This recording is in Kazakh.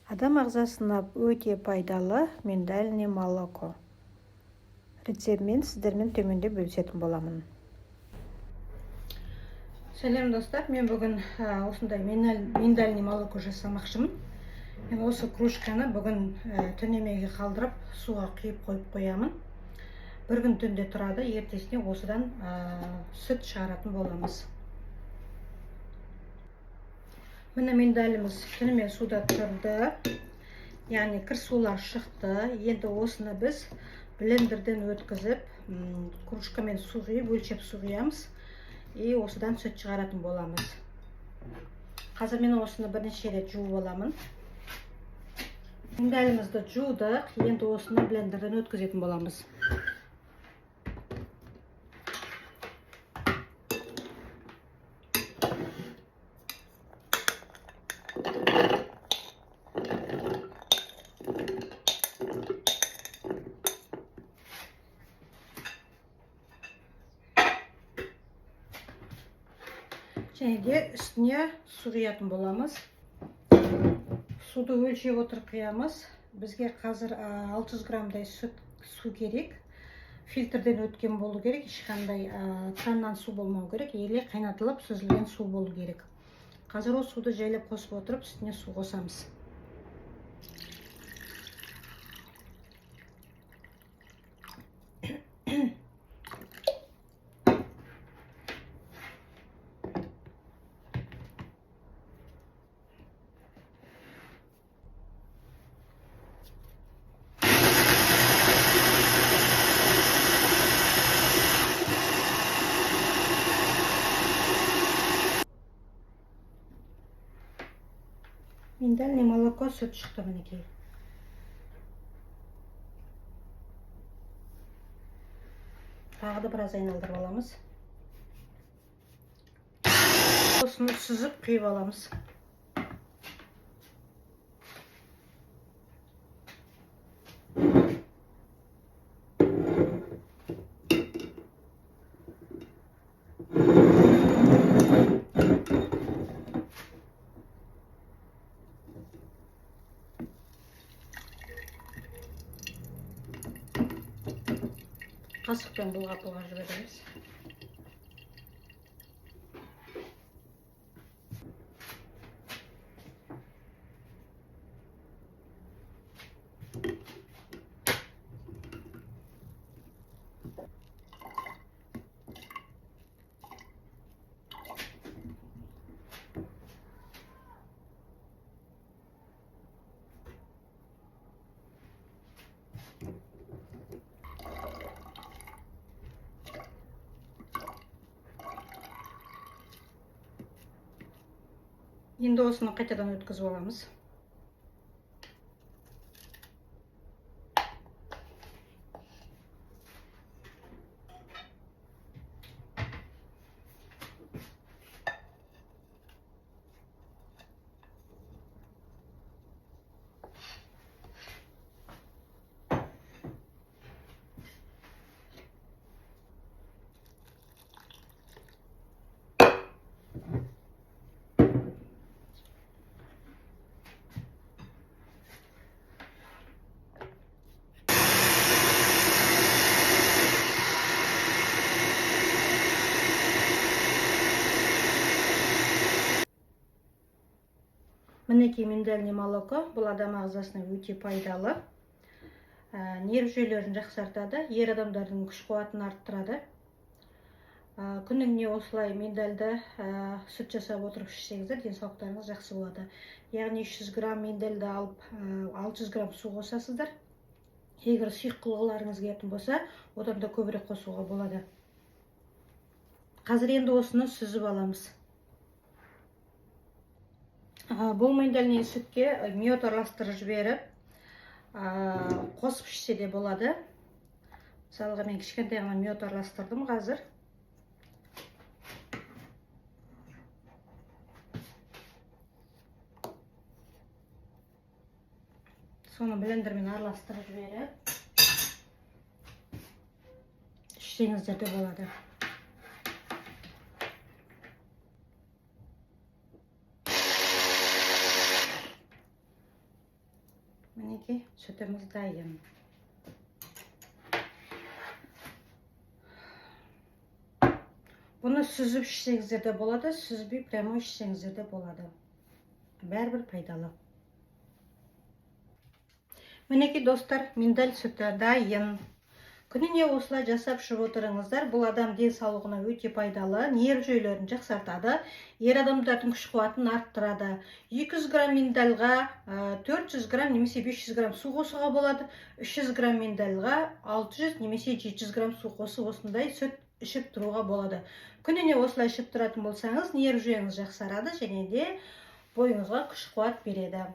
Адам ағзасына өте пайдалы миндальный молоко. Рецептімен сіздермен төменде бөлісетін боламын. Сәлем достар, мен бүгін осындай миндальный молоко жасамақшымын. Мен осы кружканы бүгін түнемеге қалдырып, суға құйып қойып қоямын. Бір күн түнде тұрады, ертесіне осыдан сүт шығаратын боламыз. Міне миндаліміз түнімен суда тұрды, яғни кір сулар шықты. Енді осыны біз блендерден өткізіп, кружкамен су құйып, өлшеп су құямыз, осыдан сүт шығаратын боламыз. Қазір мен осыны бірнеше рет жуып аламын. Миндалімізді жудық, енді осыны блендерден өткізетін боламыз. Және де үстіне су құятын боламыз. Суды өлшеп отырып құямыз. Бізге қазір 600 граммдай су керек. Фильтрден өткен болу керек, ешқандай краннан су болмау керек, еле қайнатылып сүзілген су болу керек. Қазір ол суды жайлап қосып отырып, үстіне су қосамыз. Миндальный молоко сүт шықты мінекей. Тағы да біраз айналдырып аламыз. Осыны сүзіп құйып аламыз. Қасықпен бұлғап-бұлғап жібереміз. Енді осыны қайтадан өткізіп аламыз. Мінекей миндальный молоко, бұл адам ағзасына өте пайдалы. Нерв жүйелерін жақсартады, ер адамдардың күш қуатын арттырады. Күніне осылай миндальді сүт жасап отырып ішсеңіздер, денсаулықтарыңыз жақсы болады. Яғни 300 грамм миндальді алып 600 грамм су қосасыздар. Егер сұйық құрылғыларыңыз келетін болса, одан да көбірек қосуға болады. Қазір енді осыны сүзіп аламыз. Бұл миндальный сүтке мед араластырып жіберіп, қосып ішсе де болады. Мысалға мен кішкентай ғана мед араластырдым қазір. Соны блендермен араластырып жіберіп ішсеңіздер де болады. Мінекей сүтіміз дайын. Бұны сүзіп ішсеңіздер де болады, сүзбей прямо ішсеңіздер де болады. Бәрібір пайдалы. Мінекей достар, миндаль сүті дайын. Күніне осылай жасап ішіп отырыңыздар. Бұл адам денсаулығына өте пайдалы, нерв жүйелерін жақсартады, ер адамдардың күш қуатын арттырады. 200 грамм миндальға 400 грамм немесе 500 грамм су қосуға болады. 300 грамм миндальға 600 немесе 700 грамм су қосып осындай сүт ішіп тұруға болады. Күніне осылай ішіп тұратын болсаңыз, нерв жүйеңіз жақсарады және де бойыңызға күш қуат береді.